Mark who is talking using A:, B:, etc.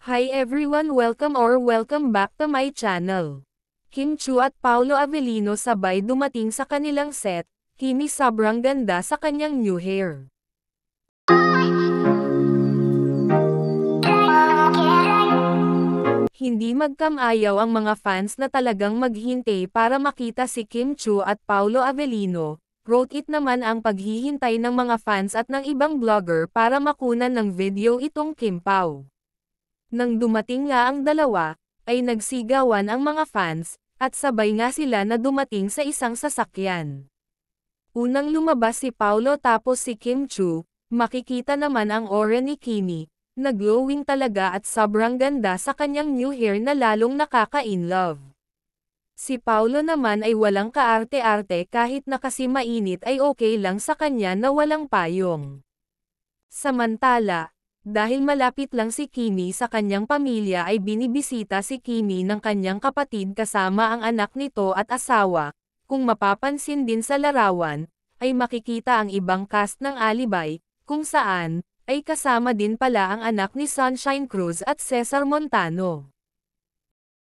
A: Hi everyone, welcome back to my channel. Kim Chu at Paolo Avellino sabay dumating sa kanilang set. Kimi sobrang ganda sa kanyang new hair. Hindi magkamayaw ang mga fans na talagang maghintay para makita si Kim Chu at Paolo Avellino. Wrote it naman ang paghihintay ng mga fans at ng ibang vlogger para makunan ng video itong Kim Pao. Nang dumating nga ang dalawa, ay nagsigawan ang mga fans, at sabay nga sila na dumating sa isang sasakyan. Unang lumabas si Paolo tapos si Kim Chu, makikita naman ang aura ni Kimi, na glowing talaga at sobrang ganda sa kanyang new hair na lalong nakaka-inlove. Si Paolo naman ay walang kaarte-arte kahit na kasi mainit ay okay lang sa kanya na walang payong. Samantala, dahil malapit lang si Kimi sa kanyang pamilya ay binibisita si Kimi ng kanyang kapatid kasama ang anak nito at asawa. Kung mapapansin din sa larawan, ay makikita ang ibang cast ng Alibay, kung saan, ay kasama din pala ang anak ni Sunshine Cruz at Cesar Montano.